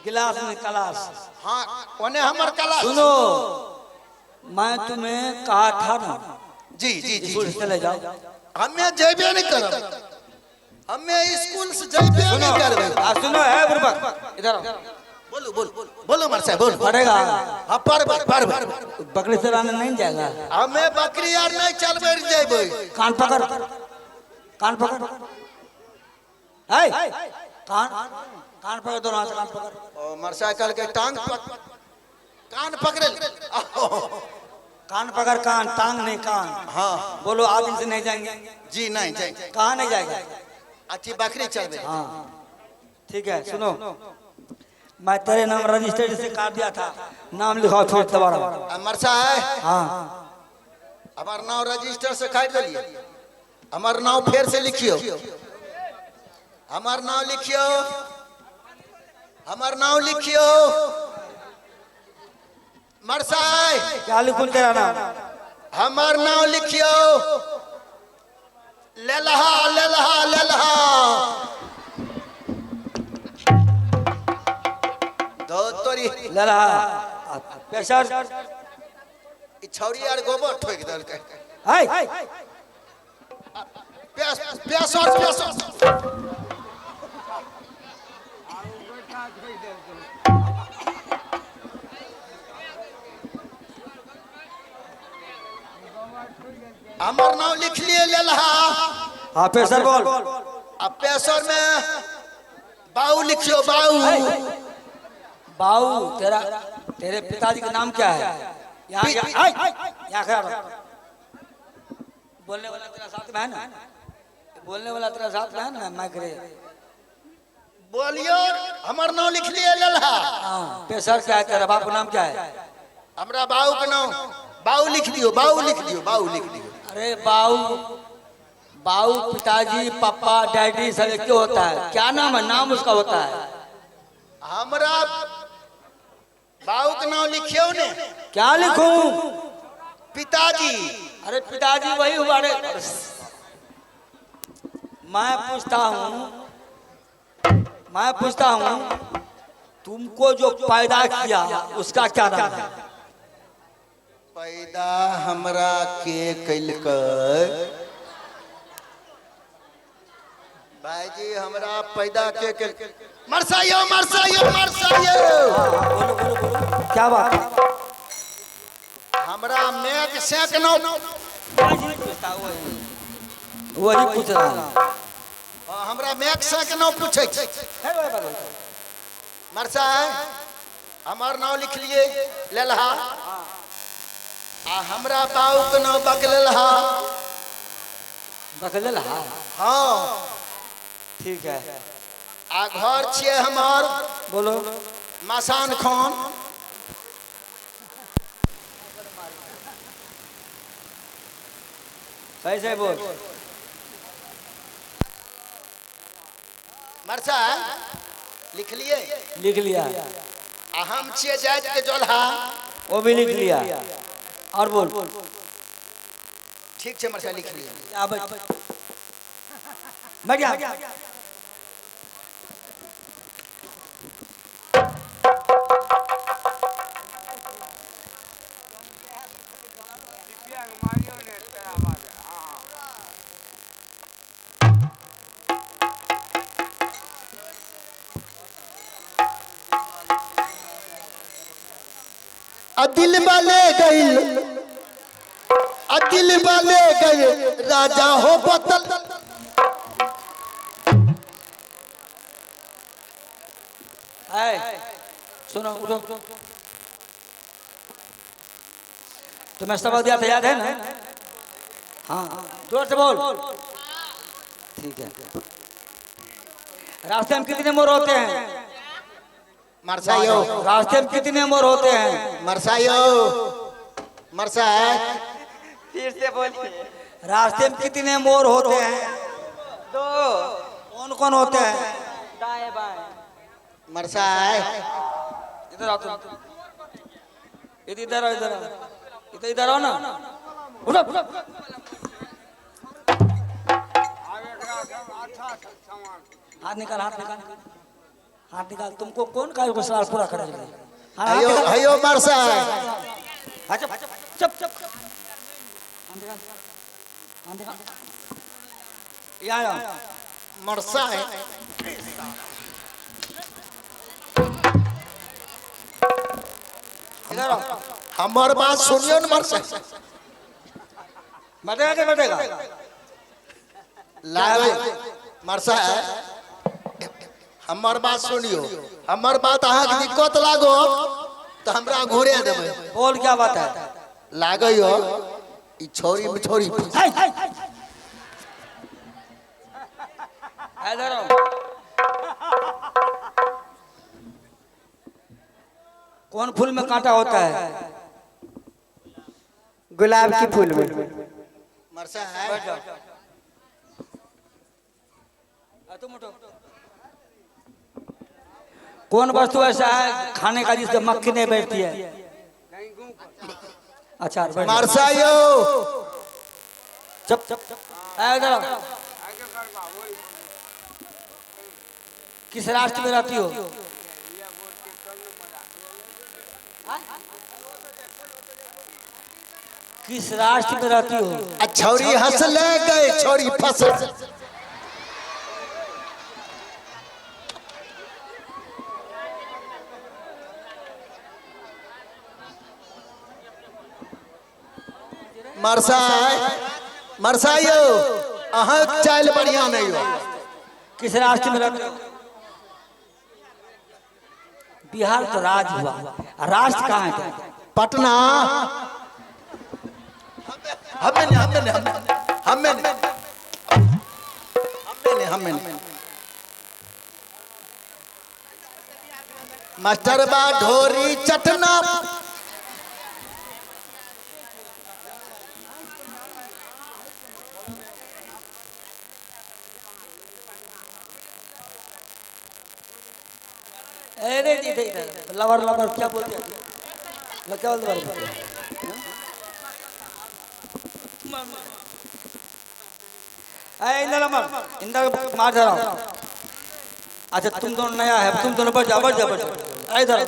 गिलास में कलाश। हाँ उन्हें हमर कला सुनो, मैं तुम्हें कहा था ना जी जी जी स्कूल जी। से चले जाओ। हमें जेबे नहीं करब, हमें स्कूल से जेबे नहीं करबे। सुनो है बुर्बक, इधर आओ। बोलो बोलो बोलो मर साहब बोलो। पढ़ेगा? हाँ पढ़ बकरी चलाने नहीं जाएगा? हमें बकरी यार नहीं चलबे जेबे। कान पकड़, कान पकड़, है कान, कान पकड़, दोनों हाथ से कान पकड़। ओ मोटरसाइकिल के टांग कान पकड़े। कान पकड़, कान, टांग नहीं कान। हाँ बोलो आज दिन से नहीं जाएंगे? जी नहीं जाए। कहाँ नहीं जाएगा? अच्छी बकरी चलबे। हाँ ठीक है। सुनो, मैं तेरे नाम रजिस्टर से काट दिया था, नाम लिखाओ फिर दोबारा। मरसा है हाँ हमार नाम रजिस्टर से काट दिलिए, हमार नाम फिर से लिखियो, हमार नाम लिखियो, हमार नाम लिखियो। मरसा है क्या लिखूं तेरा नाम? हमार नाम लिखियो। लेलहा लेलहा लेलहा दो तोरी लला प्रेशर छौरी यार गोबर ठोक दल के है। प्यास प्यास और प्यास। हमार नाम लिख लिए लेलहा। हाँ प्रेशर बोल। अब पेशर में बाऊ लिखियो बाऊ। बाऊ, तेरा तेरे पिताजी का नाम क्या है? यहाँ यहाँ खड़ा रहो। बोलने वाला तेरा साथ में है ना? बोलने वाला तेरा साथ में है ना? मैं करे बोलियो हमार नाम लिख लिए लेलहा। हाँ प्रेशर क्या है? तेरा बाप का नाम क्या है? हमरा बाऊ का नाम बाऊ लिख दियो, बाऊ लिख दियो, बाऊ लिख दियो। अरे बाऊ, बाऊ पिताजी पापा डैडी सब एक क्यों होता है? क्या नाम है? नाम उसका होता है। हमरा बाऊ का नाम लिखियो ने। क्या लिखूं? पिताजी। अरे पिताजी वही हुआ रे। मैं पूछता हूँ तुमको जो पैदा किया उसका क्या नाम है? पैदा हमरा के कैलकै भाईजी, हमरा पैदा के कैलकै। मरसाइयो मरसाइयो मरसाइयो। बोलो बोलो बोलो, क्या बात है? हमरा मेक सेक नो वही पूछ रहा है। हमरा मेक सेक नो पूछे। मरसा हमार नाम लिख लिए लेलहा। आ हमरा बाऊ के नाम बकलेलहा। बकलेलहा? हाँ ठीक है। आ घर छिए हमार बोलो। मसान खान। सही से बोल। मरसा लिख लिए? लिख लिया। आ हम छिए जात के जोल्हा। वो भी लिख लिया। और बोल। ठीक छे मरसा लिख लिए। क्या बैठ जा। दिल वाले गए, दिल वाले गए राजा हो बतल। सुनो उठो। तुम्हें सबक दिया था, याद है ना? हाँ जोर से बोल। ठीक है। रास्ते में कितने मोड़ होते हैं? मरसाइयो रास्ते में कितने मोड़ होते हैं? मरसाइयो मरसा है। फिर से बोलिए। रास्ते में कितने मोड़ होते हैं? दो। कौन कौन होते हैं? दाएं बाएं। मरसा है। इधर आओ तुम। इधर आओ, इधर आओ, इधर आओ ना। उठो उठो। हाथ निकाल, हाथ निकाल, हाथ निकाल। तुमको कौन का को सवाल पूरा करेगा? हयो हयो मरसा है। चुप चुप चुप। हाथ निकाल, हाथ निकाल। यहाँ मरसा है। इधर आओ। हमार बात सुनियो न मरसा। बैठेगा कि बैठेगा? लागे मरसा है। हमार बात सुनियो। हमार बात अहाँ के दिक्कत लागो तो हमरा घूरे देबे। बोल क्या बात है? लागयो ई छोरी में छोरी। इधर आओ। कौन फूल में कांटा होता है? गुलाब की फूल में। मरसा है। बैठ जाओ। तुम उठो। कौन वस्तु ऐसा है खाने का जिससे मक्खी नहीं बैठती है? अच्छा बैठ जाओ। मरसा यो चुप चुप। इधर आओ। किस राष्ट्र में रहती हो? किस राष्ट्र में रहती हो? छोरी हंस ले गए छोरी फंस। मरसा मरसा यो अहाँ चाल बढ़िया नहीं हो। किस राष्ट्र में रहते हो? बिहार तो राज्य हुआ, राष्ट्र कहाँ है? पटना। हमें मास्टर बा ढोरी चटना। अरे लवर लवर क्या बोलते हैं? क्या बोलते हैं? इंदर मार जा रहा हूँ। अच्छा तुम दोनों नया है, तुम दोनों बढ़ जाओ बढ़ जाओ बढ़ जाओ। इधर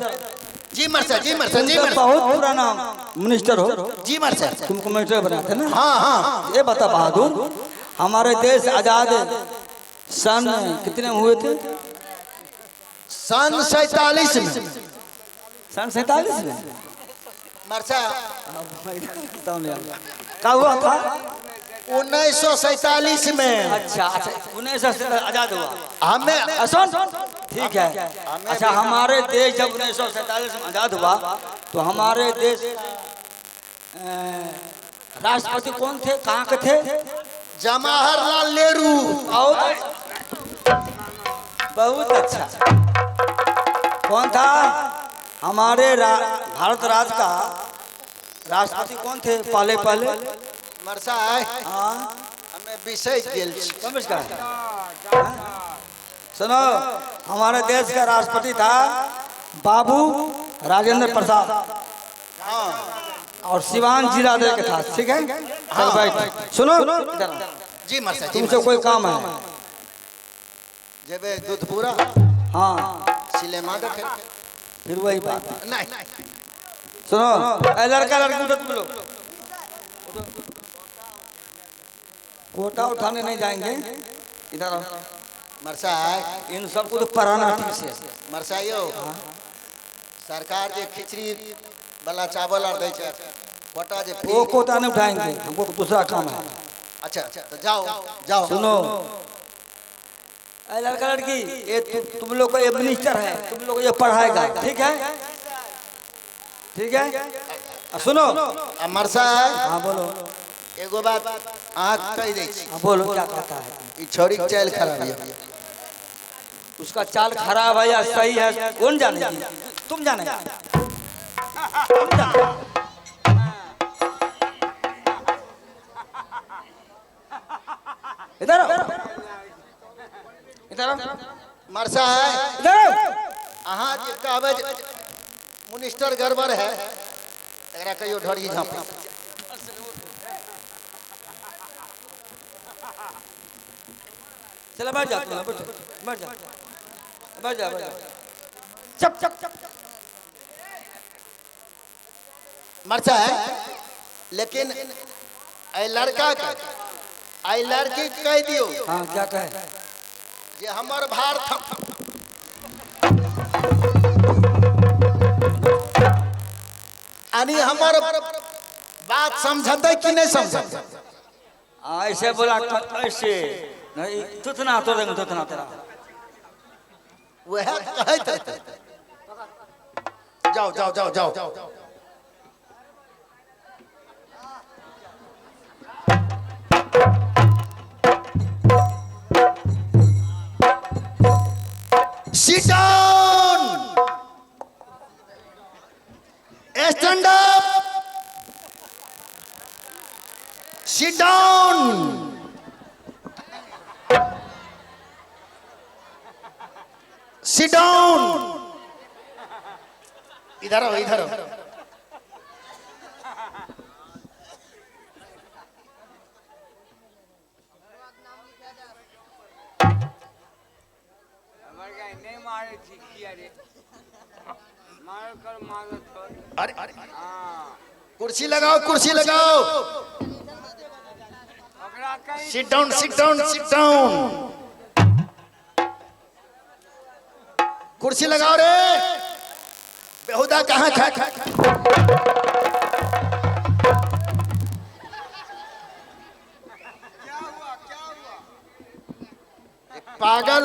जी मरसा जी मरसा जी तुम तो मरसा बहुत पुराना मिनिस्टर हो। जी मरसा। तुमको मिनिस्टर बनाते ना? हाँ हाँ। ये बता बहादुर, हमारे देश आजाद सन कितने हुए थे? सन 47 में। सन 47 में मरसा क्या हुआ था? 1947 में। अच्छा अच्छा 1947 आजाद हुआ। हमें सुन ठीक है। अच्छा हमारे देश जब 1947 में आजाद हुआ तो हमारे देश राष्ट्रपति कौन थे, कहाँ के थे? जवाहरलाल नेहरू। बहुत अच्छा। कौन था? हमारे भारत राज्य का राष्ट्रपति कौन थे पहले पहले? मरसा है। हाँ हमें विषय गेल छी। नमस्कार। सुनो हमारे देश का राष्ट्रपति था बाबू राजेंद्र प्रसाद। हाँ और सिवान जिला दे के था। ठीक है चल भाई सुनो जी मरसा जी तुमसे कोई काम है? जेबे दूध पूरा हाँ सिनेमा देखे। फिर वही बात है। नहीं सुनो लड़का लड़की उठो तुम लोग। कोटा उठाने नहीं जाएंगे, इधर आओ। मरसा है। इन सबको तो पढ़ाना ठीक से। मरसा यो सरकार जे खिचड़ी वाला चावल और दे छे कोटा जे वो कोटा नहीं उठाएंगे, हमको दूसरा काम है। अच्छा तो जाओ जाओ। सुनो लड़का लड़की ये तुम लोग का ये मिनिस्टर है, तुम लोग ये पढ़ाएगा। ठीक है ठीक है। सुनो मरसा है। हाँ बोलो। एगो बात आँख कह दे छी। हाँ बोलो क्या कहता है? ई छोरी के चाल खराब है। उसका चाल खराब है या सही है कौन जाने? तुम जाने। इधर इधर मरसा है। इधर अहाँ जे कहबे मिनिस्टर गड़बड़ है एकरा कहियो ढोरी झाँपे। चलो बैठ जा, बैठ जा बैठ जा बैठ जा। चप चप चप मरचा है, लेकिन ऐ लड़का का ऐ लड़की कह दियो। हाँ क्या कहे? जे हमर भार यानी हमर बात समझते कि नहीं समझते? ऐसे बोला ऐसे नहीं, तुतना तो देंगे तुतना तेरा। वह कहते जाओ जाओ जाओ जाओ। Sit down. Stand up. Sit down. Sit down. इधर आओ इधर आओ। नहीं मारे ठीक किया रे, मार कर मारो तो। अरे कुर्सी लगाओ कुर्सी लगाओ। Sit down sit down sit down। कुर्सी लगाओ रे, बेहुदा कहाँ खा पागल।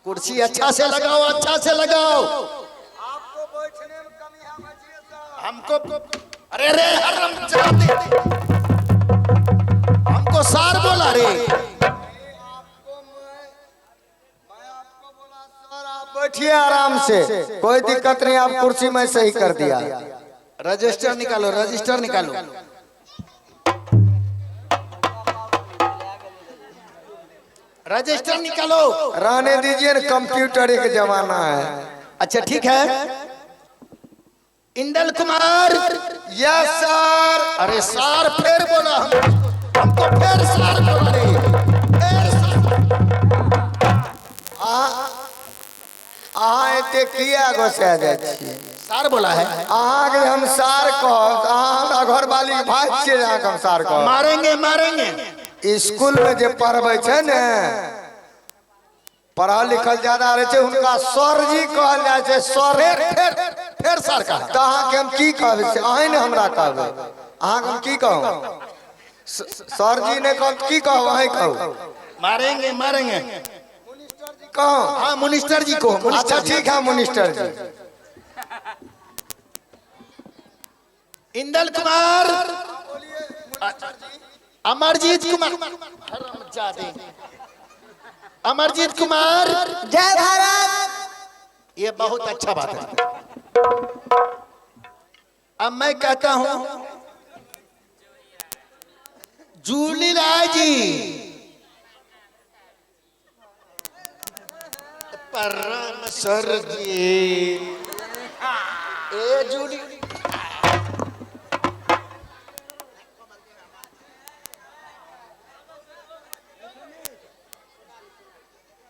कुर्सी अच्छा से लगाओ अच्छा से लगाओ। आपको बैठने में कमी है बचिए साहब। हमको अरे रे हरामजादे, हमको सार बोला रे। बैठिए आराम से, कोई दिक्कत नहीं, आप कुर्सी में सही कर दिया। रजिस्टर निकालो रजिस्टर निकालो। रजिस्टर निकालो। रहने दीजिए न, कंप्यूटर एक जमाना है। अच्छा ठीक है। इंदल कुमार। Yes sir. अरे सार फिर बोला, हमको फिर सार बोला रे। अहाँ एते किया गोसा जाय छी? सार बोला है। अहाँ के हम सार कहब, अहाँ घर वाली भाग छियै, अहाँ के हम सार कहब। मारेंगे मारेंगे। स्कूल में जे पढ़बै छै ने, पढ़ल लिखल ज्यादा रहे छै, उनका सर जी कहल जाय छै। सर फिर सार कहा। तो अहाँ के हम की कहबै से अहीं ने हमरा कहबै। अहाँ के हम की कहूँ? सर जी ने कहब की कहब, अहीं कहू। मारेंगे मारेंगे। कहो। हाँ मिनिस्टर जी को। अच्छा ठीक है मिनिस्टर जी। इंदल कुमार। अमरजीत कुमार। अमरजीत कुमार। जय भारत। ये बहुत अच्छा बात है। अब मैं कहता हूं जूली राय जी। परम सर जी। ए जूली।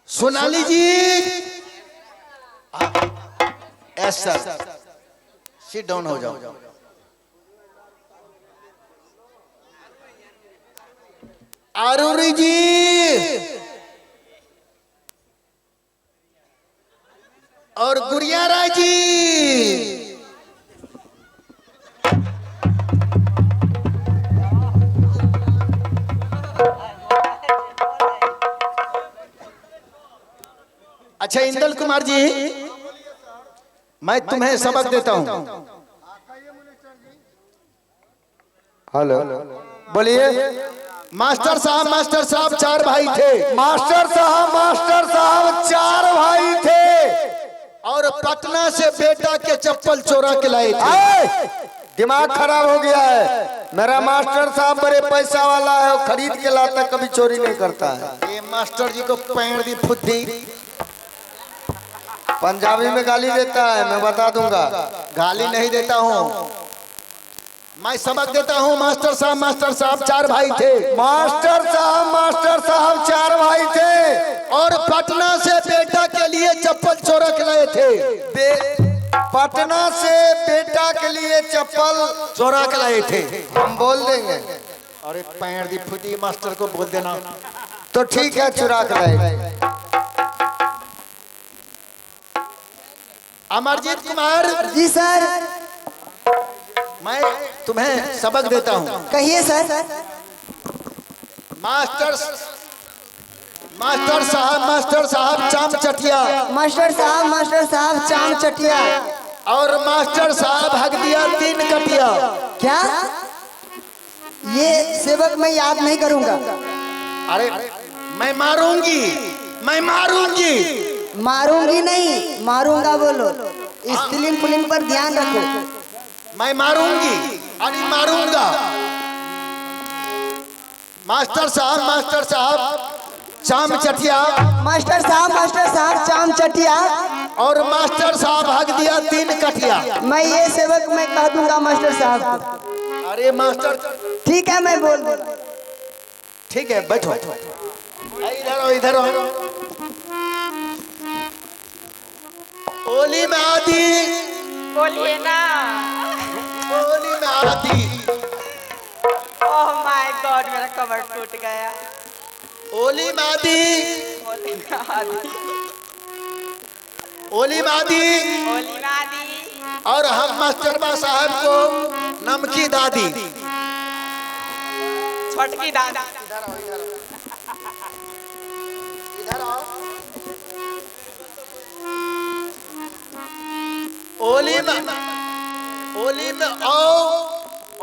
सोनाली जी। यस सर, सिट डाउन हो जाओ। आरूरी जी। और गुड़िया राय जी। अच्छा इंदल कुमार जी, मैं तुम्हें सबक देता हूं। हेलो बोलिए। मास्टर साहब चार भाई थे। मास्टर साहब चार भाई थे, और पटना से बेटा के चप्पल चोरा के लाए थे। दिमाग खराब हो गया है। मेरा मास्टर साहब बड़े पैसा वाला है, वो खरीद के लाता, कभी चोरी नहीं करता है। ये मास्टर जी को पैर दी फुद्दी। पंजाबी में गाली देता है, मैं बता दूंगा। गाली नहीं देता हूँ, मैं सबक देता हूँ। मास्टर साहब 4 भाई थे। मास्टर साहब 4 भाई थे। और पटना से बेटा के लिए चप्पल चोरा के लाए थे। पटना से बेटा के लिए चप्पल चोरा के लाए थे। हम बोल देंगे। अरे पैर दी फुटी मास्टर को बोल देना। तो ठीक है, चुरा के लाए। अमरजीत कुमार जी सर। मैं तुम्हें सबक देता हूँ। कहिए सर। मास्टर साहब चाम चटिया। मास्टर साहब चाम चटिया। और मास्टर साहब हक दिया 3 कटिया। क्या? ये सेवक मैं याद नहीं करूंगा। अरे मैं मारूंगी। मारूंगी नहीं, मारूंगा बोलो। स्त्रीलिंग पुलिंग पर ध्यान रखो। मैं मारूंगी अरे मारूंगा। मास्टर साहब चाम चटिया। मास्टर साहब चाम चटिया। और मास्टर साहब हक दिया 3 कटिया। मैं ये सेवक मैं कह दूंगा मास्टर साहब को। अरे मास्टर ठीक है, मैं बोल दूंगा। ठीक है, बैठो। इधर आओ। ओली में आदि। बोलिए ना। ओली में आदि। ओह माय गॉड, मेरा कमर टूट गया। ओली में आदि। ओली नादी। ओली में आदि। ओली नादी। और हम मास्टरबा साहब को नमकी दादी। छोटकी दादा। इधर आओ। ओली में आओ।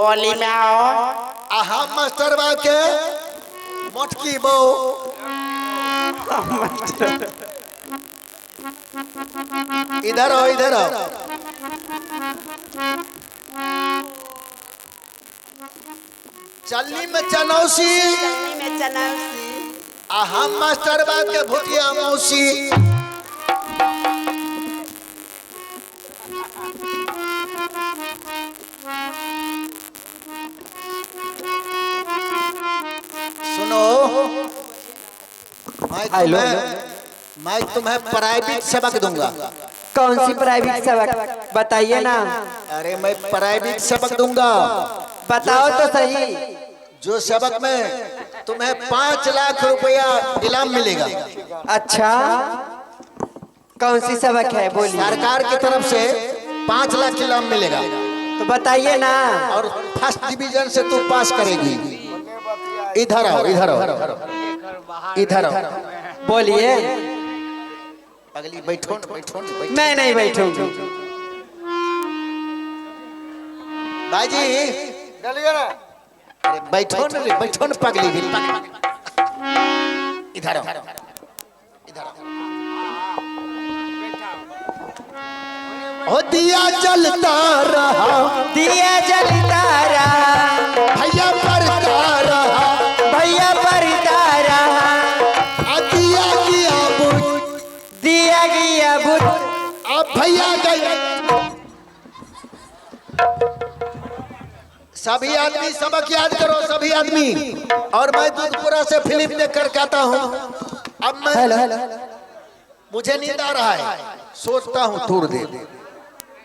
ओली में आओ। हम मास्टरबा के मोटकी बो। इधर आओ। चलनी में चनौसी। चलनी में चनौसी। हम मास्टरबा के भुतिया मौसी। सुनो, मैं तुम्हें प्राइवेट सबक दूंगा। कौन सी प्राइवेट सबक बताइए ना। अरे मैं प्राइवेट सबक दूंगा। बताओ तो सही। जो सबक में तुम्हें 5 लाख रुपया इनाम मिलेगा। अच्छा, कौन सी सबक है बोलिए। सरकार की तरफ से 5 लाख इनाम मिलेगा। तो बताइए ना। और फर्स्ट डिवीजन से तू पास करेगी। इधर आओ। बोलिए। अगली बैठो। मैं नहीं बैठूंगी। भाई जी चलिए ना। अरे बैठो न पगली भी। इधर आओ। हो दिया जलता रहा। दिया जलता रहा। भैया पड़ता रहा। दिया गया बुत। अब भैया गए। सभी आदमी सबक याद करो। सभी आदमी। और मैं दूधपुरा से फिल्म देख कर कहता हूँ। अब मैं मुझे नींद आ रहा है, सोचता हूँ थोड़ी देर।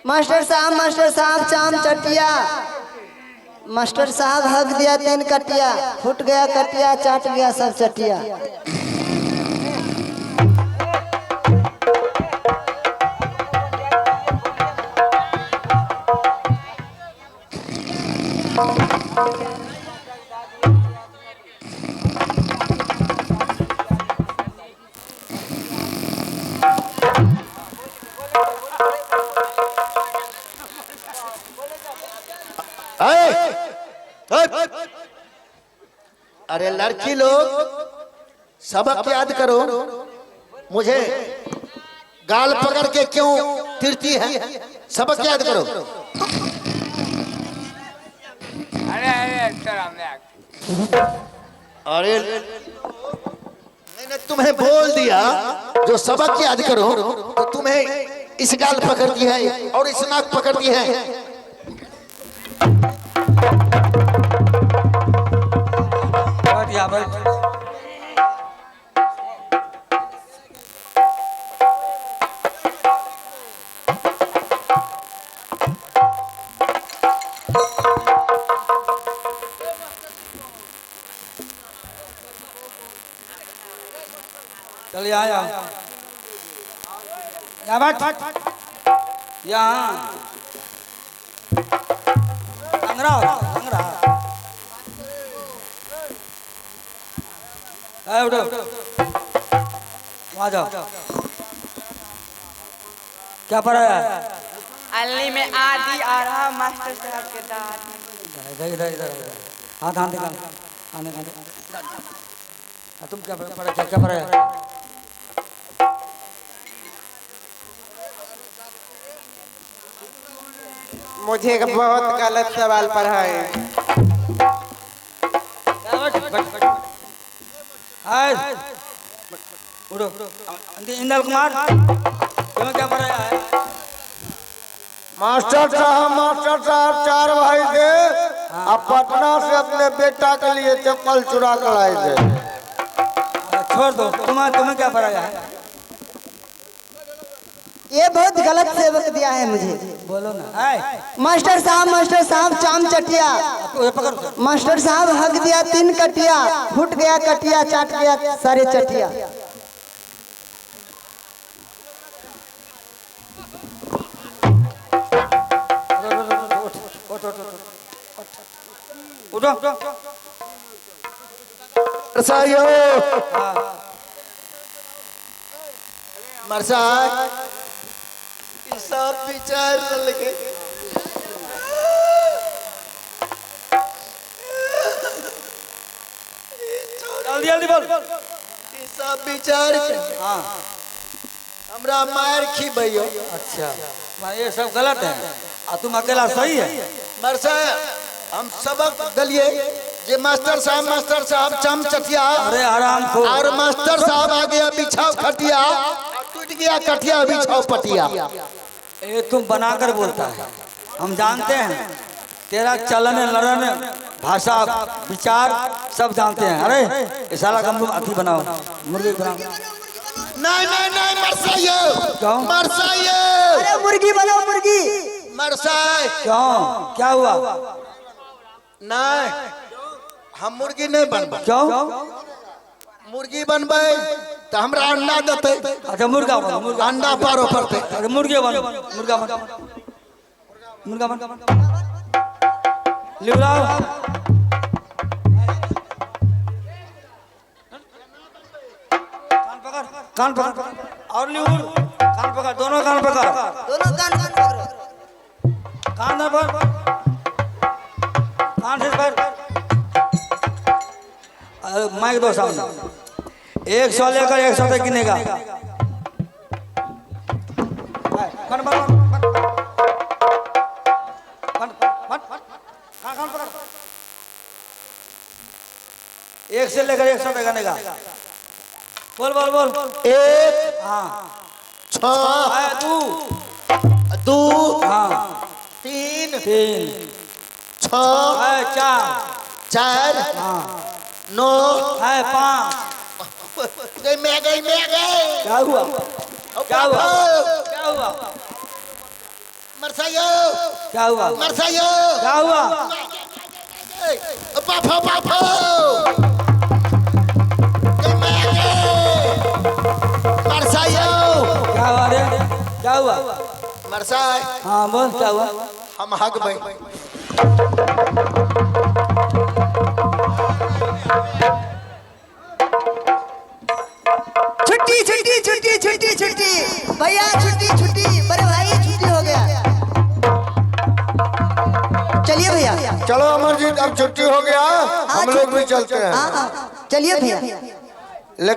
मास्टर साहब चाम चटिया। मास्टर साहब हक दिया 3 कटिया। फूट गया कटिया, चाट गया सब चटिया। अरे लड़की लोग सबक याद करो। मुझे गाल पकड़ के क्यों तिरती है? सबक याद करो। अरे मैंने तुम्हें बोल दिया जो सबक याद करो, तो तुम्हें इस गाल पकड़ती है और इस नाक पकड़ती है। जा बैठ। चल यहाँ बैठ यहाँ अंगरा अंगरा उठो वहाँ जाओ। क्या पढ़ा है? अल्ली में आदि आ रहा मास्टर साहब के दाद। इधर इधर इधर हाथ हाथ निकाल आने तुम क्या पढ़ा क्या पढ़ा है? मुझे एक बहुत गलत सवाल पढ़ा है। उठो इंदल कुमार तुम्हें क्या पढ़ा है? मास्टर साहब 4 भाई थे। अब पटना से अपने बेटा के लिए चप्पल चुरा कर लाए थे। छोड़ दो। तुम्हें क्या पढ़ा है? ये बहुत गलत सेवक दिया है मुझे। बोलो ना। मास्टर साहब चाम चटिया। पकड़। मास्टर साहब हक दिया 3 कटिया, फूट गया कटिया, चाट गया सारे चटिया। उठो मरसायो मरसाय सब विचार लगे जल्दी जल्दी बोल। सब विचार हाँ हमरा मार खी भैया। अच्छा ये सब गलत है और तुम अकेला सही है। मरसाय हम सबक दलिए जे मास्टर साहब चम चटिया। अरे आराम को। और मास्टर साहब आ गया बिछाओ खटिया, टूट गया कटिया बिछाओ पटिया। ये तुम बनाकर बोलता है, हम जानते हैं तेरा चलन लड़न भाषा विचार सब जानते हैं। अरे ये साला कम अति बनाओ, मुर्गी बनाओ। नहीं मरसायो क्यों? मरसायो अरे मुर्गी बनाओ मुर्गी। मरसाय क्यों क्या हुआ? नहीं हम मुर्गी नहीं बनबे। क्यों? मुर्गी बनबे तो हमरा अंडा देते। अच्छा मुर्गा बनो, मुर्गा अंडा पारो पड़ते। अरे मुर्गे बनो, मुर्गा बनो, मुर्गा बनो। लिबलाओ कान पकड़ और लिबूर कान पकड़, दोनों कान पकड़, दोनों कान पकड़ो। कान न पकड़, कान से पकड़। माइक दो सामने। 100 लेकर 100 तक गिनेगा। कान पकड़, कान पकड़। 1 से लेकर 100 तक गिनेगा। बोल बोल बोल। 1 हाँ 6 2 2 हाँ 3 3 6 4 4 हाँ 9 5 गई क्या हुआ? क्या हुआ? क्या हुआ? मरसायो क्या हुआ? मरसायो क्या हुआ? पापा मरसायो क्या हुआ रे? क्या हुआ? मरसाय हाँ बोल क्या हुआ? हम हक भाई छुट्टी छुट्टी छुट्टी छुट्टी छुट्टी भैया छुट्टी बड़े भाई छुट्टी हो गया। चलिए भैया। चलो अमरजीत अब छुट्टी हो गया, हम लोग भी चलते हैं। हाँ चलिए भैया। लेकिन